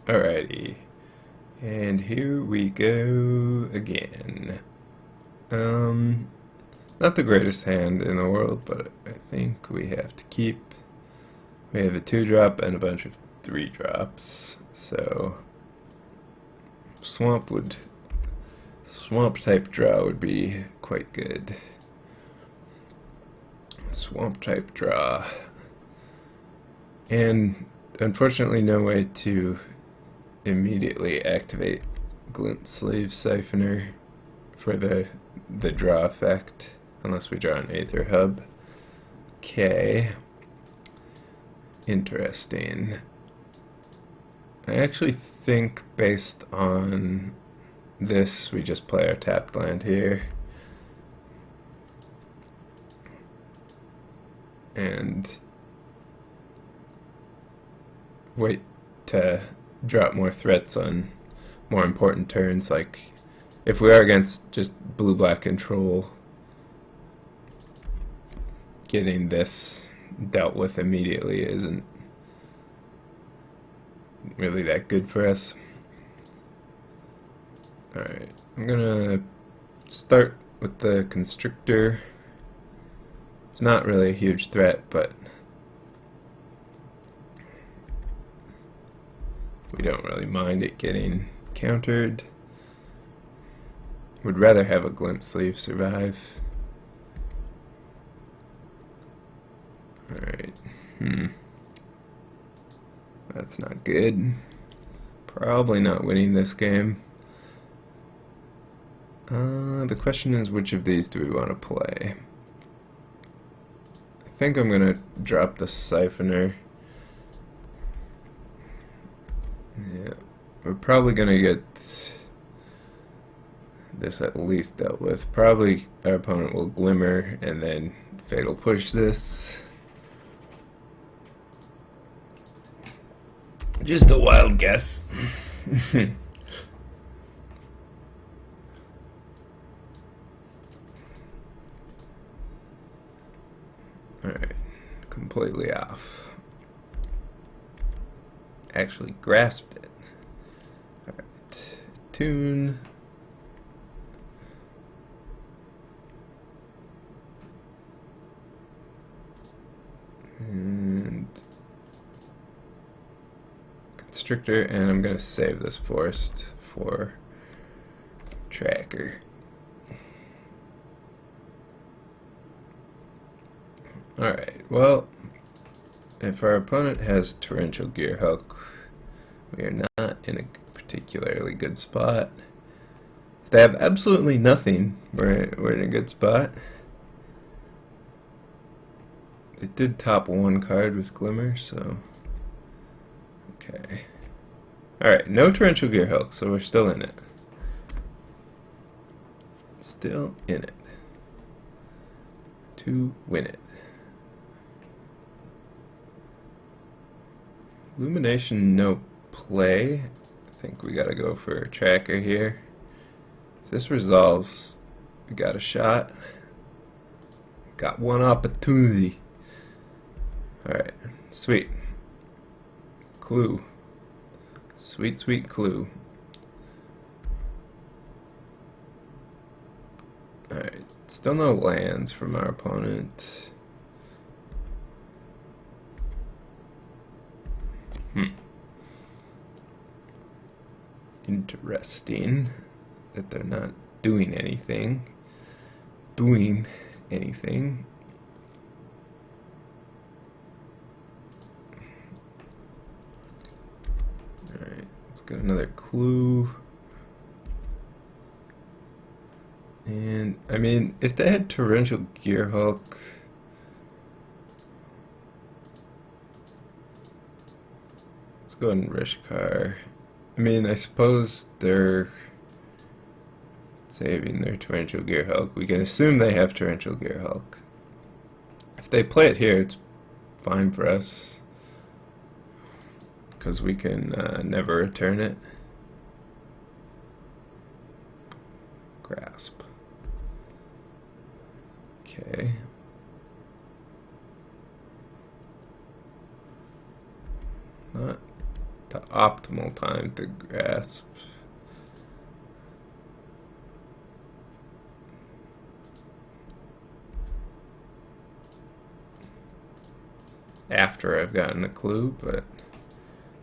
Alrighty, and here we go again. Not the greatest hand in the world, but I think we have to keep. We have a 2-drop and a bunch of 3-drops, so swamp type draw would be quite good. Swamp type draw, and unfortunately no way to immediately activate Glint Sleeve Siphoner for the draw effect unless we draw an Aether Hub. Okay. Interesting. I actually think based on this we just play our tapped land here and wait to drop more threats on more important turns. Like if we are against just blue-black control, getting this dealt with immediately isn't really that good for us. Alright, I'm gonna start with the Constrictor. It's not really a huge threat, but we don't really mind it getting countered. Would rather have a Glint Sleeve survive. Alright. That's not good. Probably not winning this game. The question is, which of these do we want to play? I think I'm gonna drop the Siphoner. Yeah, we're probably gonna get this at least dealt with. Probably our opponent will Glimmer and then Fatal Push this. Just a wild guess. Alright, completely off. Actually grasped it. Alright, tune. And Constrictor, and I'm going to save this forest for Tracker. Alright, well, if our opponent has Torrential Gearhulk, we are not in a particularly good spot. If they have absolutely nothing, we're in a good spot. They did top one card with Glimmer, so okay. Alright, no Torrential Gearhulk, so we're still in it. Still in it. To win it. Illumination, no play. I think we gotta go for a Tracker here. If this resolves, we got a shot. Got one opportunity. Alright, sweet. Clue. Sweet, sweet clue. Alright, still no lands from our opponent. Interesting that they're not doing anything. Alright, let's get another clue. And, I mean, if they had Torrential Gearhulk, let's go and Rishkar. I mean, I suppose they're saving their Torrential Gearhulk. We can assume they have Torrential Gearhulk. If they play it here, it's fine for us, because we can never return it. Grasp. Okay. Not the optimal time to grasp. After I've gotten a clue, but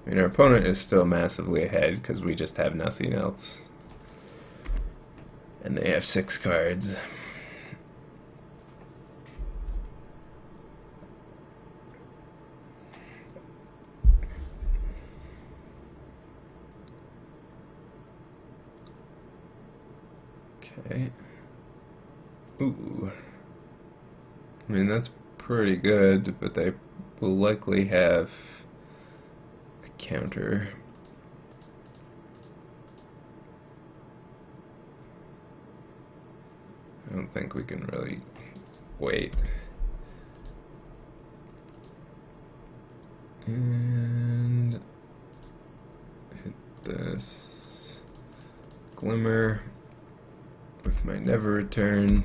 I mean, our opponent is still massively ahead because we just have nothing else. And they have 6 cards. Okay. Ooh. I mean, that's pretty good, but they will likely have a counter. I don't think we can really wait. And hit this Glimmer with my Never Return.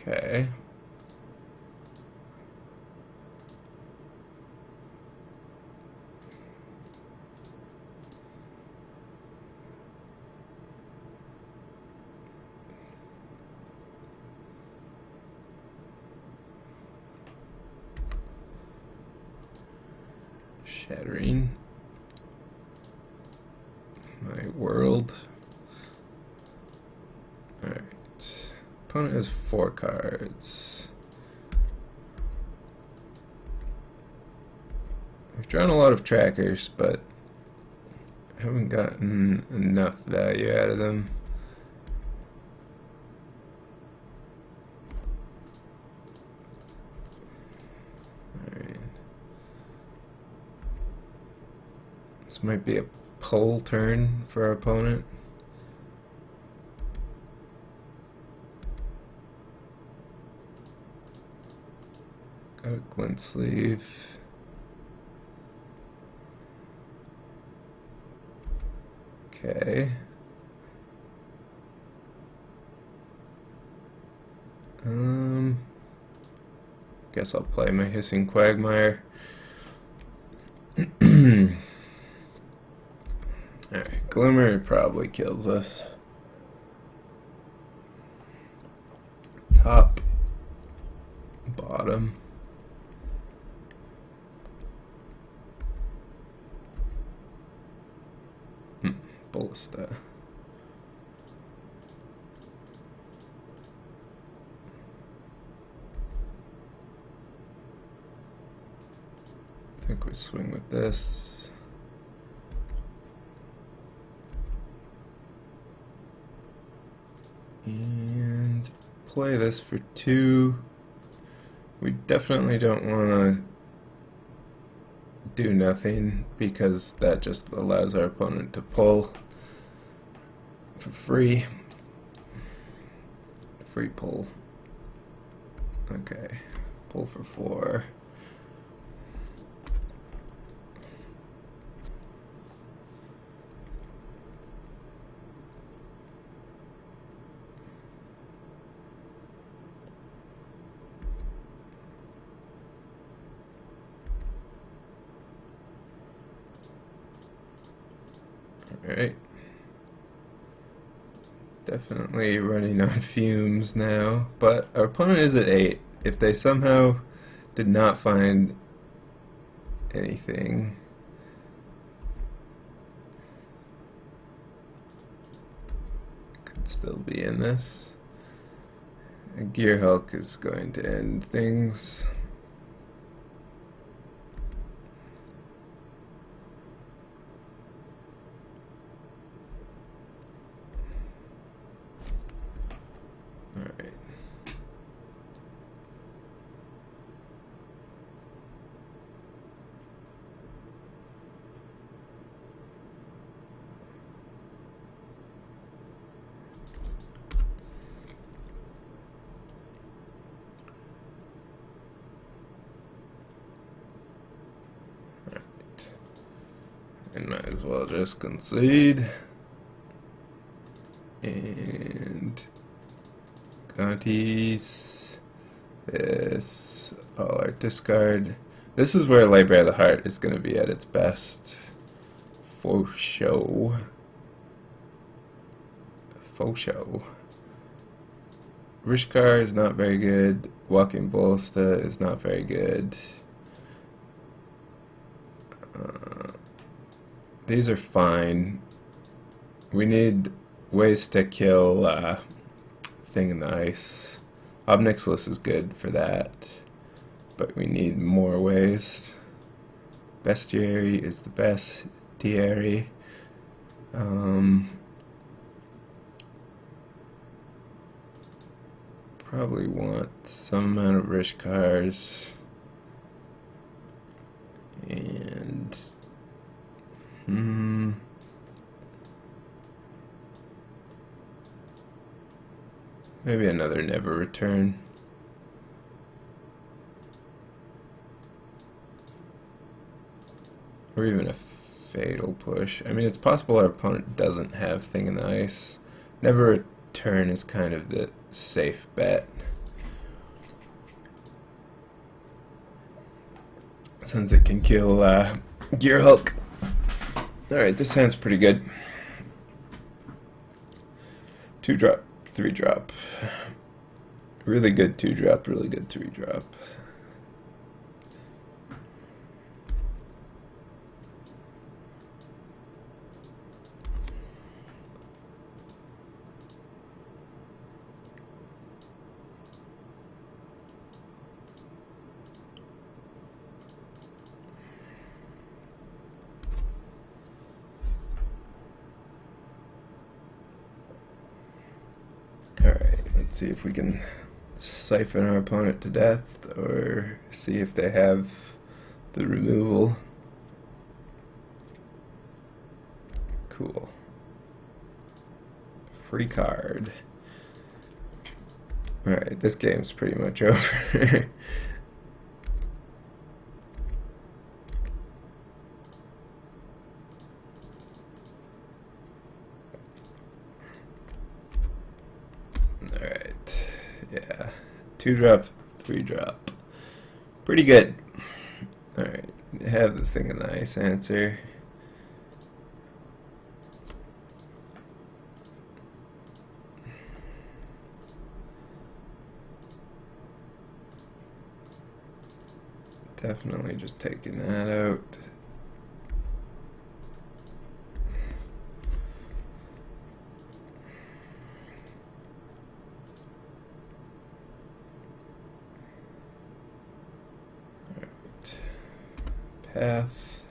Okay. Shattering my world. Alright. Opponent has 4 cards. We've drawn a lot of trackers, but I haven't gotten enough value out of them. Alright. This might be a pull turn for our opponent. Got a glint sleeve. Okay. Guess I'll play my Hissing Quagmire. Alright, Glimmer probably kills us. Top, bottom. Ballista. I think we swing with this. And play this for 2. We definitely don't want to do nothing because that just allows our opponent to pull for free. Free pull. Okay. Pull for 4. Alright. Definitely running on fumes now, but our opponent is at 8. If they somehow did not find anything, could still be in this. A Gear Hulk is going to end things. Alright. I might as well just concede and Bounties. This. All our discard. This is where Library of the Heart is going to be at its best. For show. Faux show. Rishkar is not very good. Walking Ballista is not very good. These are fine. We need ways to kill Thing in the Ice. Obnixilis is good for that, but we need more ways. Bestiary is the best. Diary. Probably want some amount of Rishkars. And maybe another Never Return. Or even a Fatal Push. I mean, it's possible our opponent doesn't have Thing in the Ice. Never Return is kind of the safe bet, since it can kill Gear Hulk. Alright, this hand's pretty good. 2-drop, 3-drop. Really good 2-drop, really good 3-drop. Alright, let's see if we can siphon our opponent to death, or see if they have the removal. Cool. Free card. Alright, this game's pretty much over. Alright, yeah, 2-drop, 3-drop. Pretty good. Alright, have the Thing in the Ice answer. Definitely just taking that out. Path.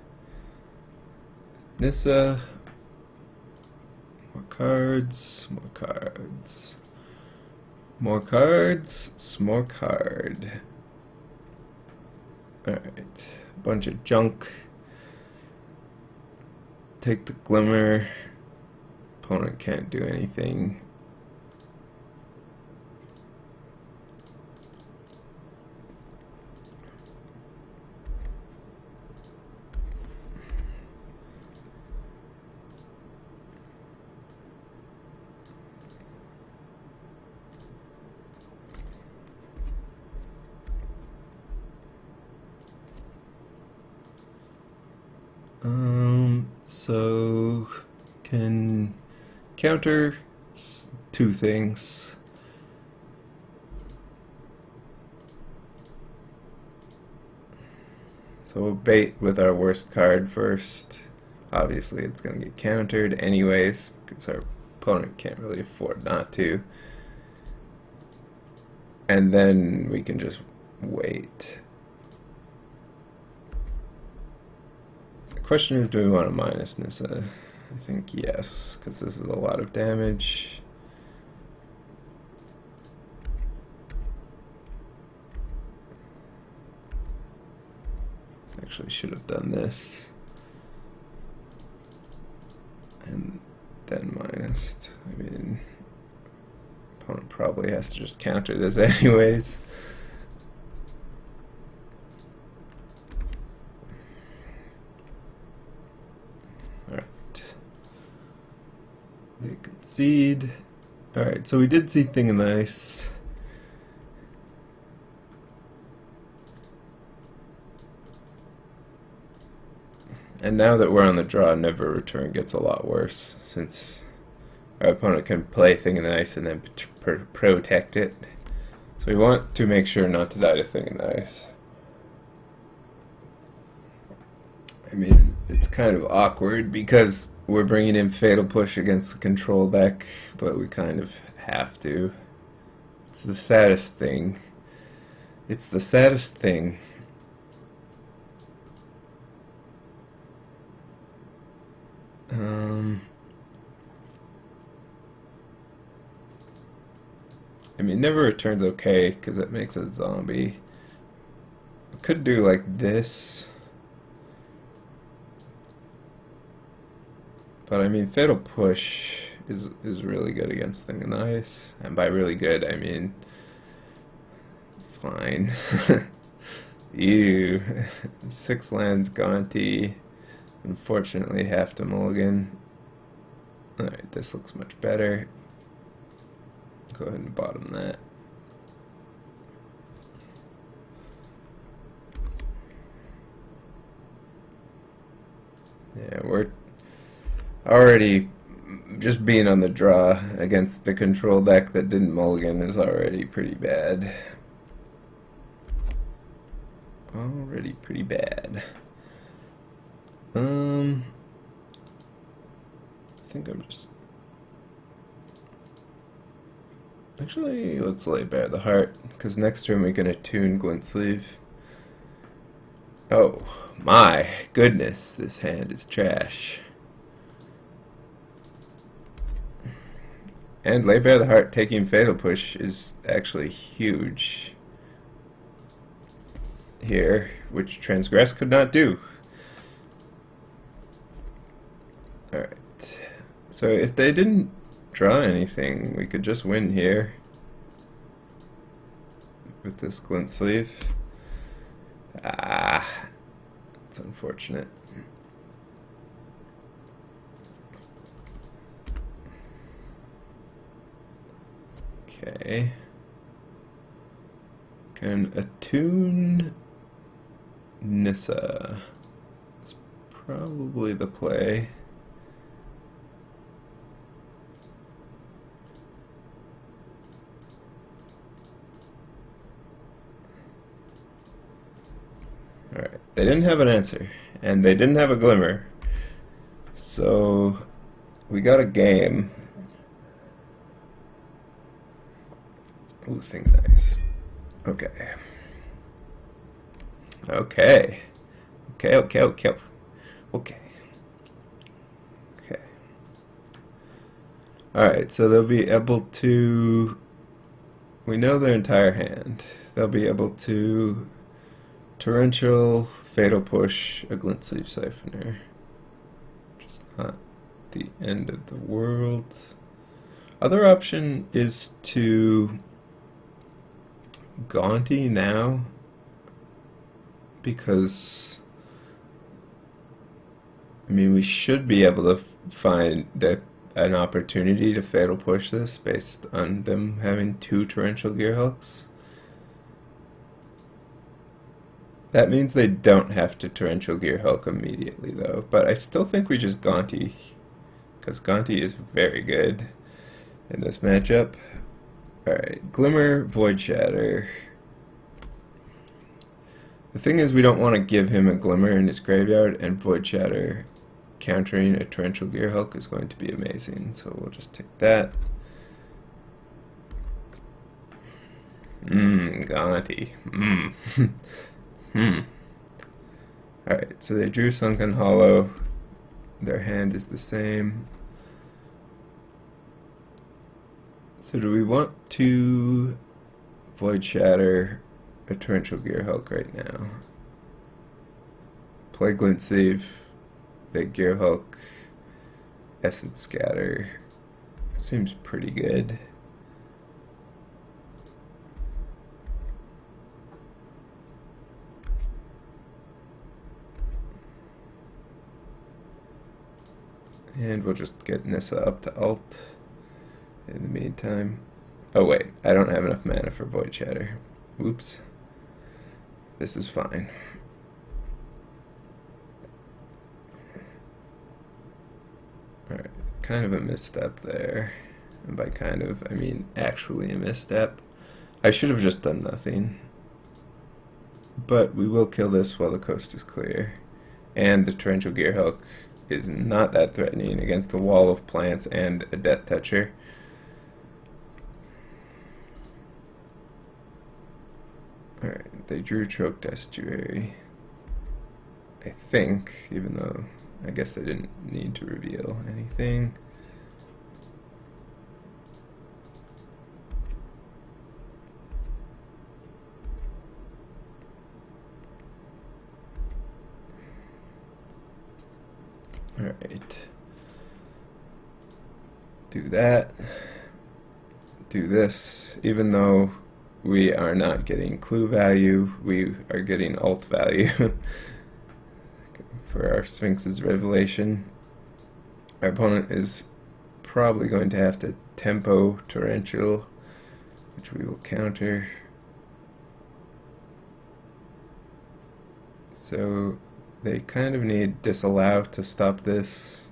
Nissa. More cards. More cards. More cards. More card. Alright. Bunch of junk. Take the Glimmer. Opponent can't do anything. So can counter 2 things. So we'll bait with our worst card first. Obviously it's going to get countered anyways, because our opponent can't really afford not to. And then we can just wait. Question is, do we want to minus Nissa? I think yes, because this is a lot of damage. Actually should have done this. And then minus. I mean, opponent probably has to just counter this anyways. They concede. Alright, so we did see Thing in the Ice. And now that we're on the draw, never return gets a lot worse, since our opponent can play Thing in Ice and then protect it. So we want to make sure not to die to Thing in Ice. I mean, it's kind of awkward because we're bringing in Fatal Push against the control deck, but we kind of have to. It's the saddest thing. It's the saddest thing. I mean, Never Return's okay because it makes a zombie. I could do like this. But I mean, Fatal Push is really good against Thing in Ice. And by really good, I mean fine. Ew. 6 lands, Gonti. Unfortunately, have to mulligan. Alright, this looks much better. Go ahead and bottom that. Yeah, we're already, just being on the draw against the control deck that didn't mulligan is already pretty bad. Already pretty bad. I think I'm just... Actually, let's lay bare the heart, because next turn we can attune Glint Sleeve. Oh my goodness, this hand is trash. And lay bare the heart taking Fatal Push is actually huge here, which Transgress could not do. Alright, so if they didn't draw anything, we could just win here with this Glint Sleeve. It's unfortunate. Okay. Can attune Nissa. It's probably the play. Alright, they didn't have an answer, and they didn't have a glimmer, so we got a game. Ooh, Thing nice. Okay. Okay. Okay. Alright, so they'll be able to... We know their entire hand. They'll be able to... Torrential, Fatal Push, a Glint Sleeve Siphoner. Just not the end of the world. Other option is to Gonti now, because I mean, we should be able to find an opportunity to Fatal Push this based on them having 2 Torrential Gearhulks. That means they don't have to Torrential Gearhulk immediately, though. But I still think we just Gonti, because Gonti is very good in this matchup. Alright, Glimmer, Void Shatter. The thing is, we don't want to give him a Glimmer in his graveyard, and Void Shatter countering a Torrential Gearhulk is going to be amazing, so we'll just take that. Gonti. Alright, so they drew Sunken Hollow. Their hand is the same. So do we want to Void Shatter a Torrential Gearhulk right now? Play Glint Sleeve, Big Gearhulk, Essence Scatter. Seems pretty good. And we'll just get Nissa up to alt in the meantime. Oh wait, I don't have enough mana for Void Shatter. Whoops. This is fine. kind of a misstep there. And by kind of, I mean actually a misstep. I should have just done nothing. But we will kill this while the coast is clear. And the torrential gearhook is not that threatening against the wall of plants and a death toucher. Alright, they drew choked estuary. I think, even though I guess they didn't need to reveal anything. Alright. Do that. Do this. Even though we are not getting clue value, we are getting alt value for our Sphinx's revelation. Our opponent is probably going to have to tempo torrential, which we will counter. So they kind of need disallow to stop this.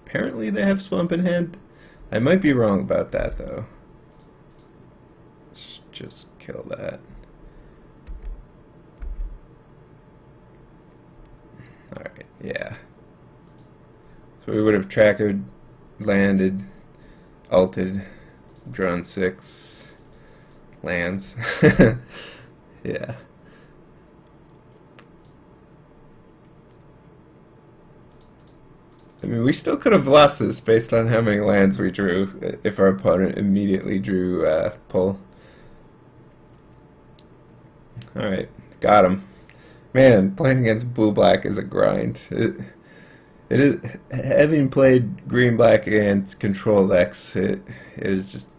Apparently they have swamp in hand. I might be wrong about that though. Let's just kill that. Alright, yeah. So we would have trackered, landed, ulted, drawn 6 lands. Yeah. I mean, we still could have lost this based on how many lands we drew if our opponent immediately drew pull. Alright, got him. Man, playing against blue-black is a grind. It is, having played green-black against control decks, it is just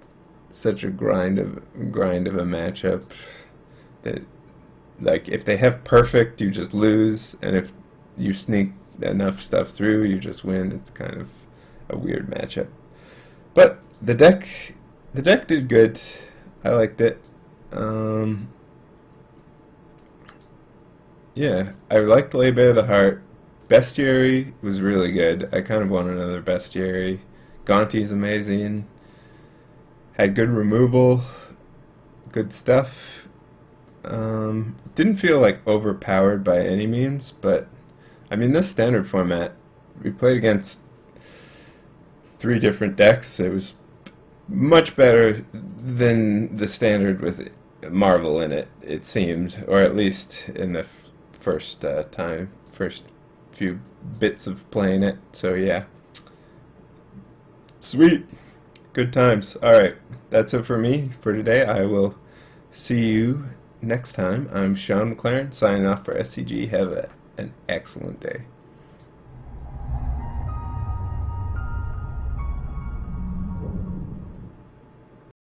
such a grind of a matchup that, like, if they have perfect, you just lose, and if you sneak enough stuff through, you just win. It's kind of a weird matchup. But the deck did good. I liked it. Yeah, I liked Lay Bare the Heart. Bestiary was really good. I kind of want another Bestiary. Gonti's amazing. Had good removal. Good stuff. Didn't feel like overpowered by any means, but I mean, this standard format, we played against 3 different decks. It was much better than the standard with Marvel in it, it seemed, or at least in the first few bits of playing it. So yeah, sweet, good times. Alright, that's it for me for today. I will see you next time. I'm Shaun McLaren, signing off for SCG. Have an excellent day.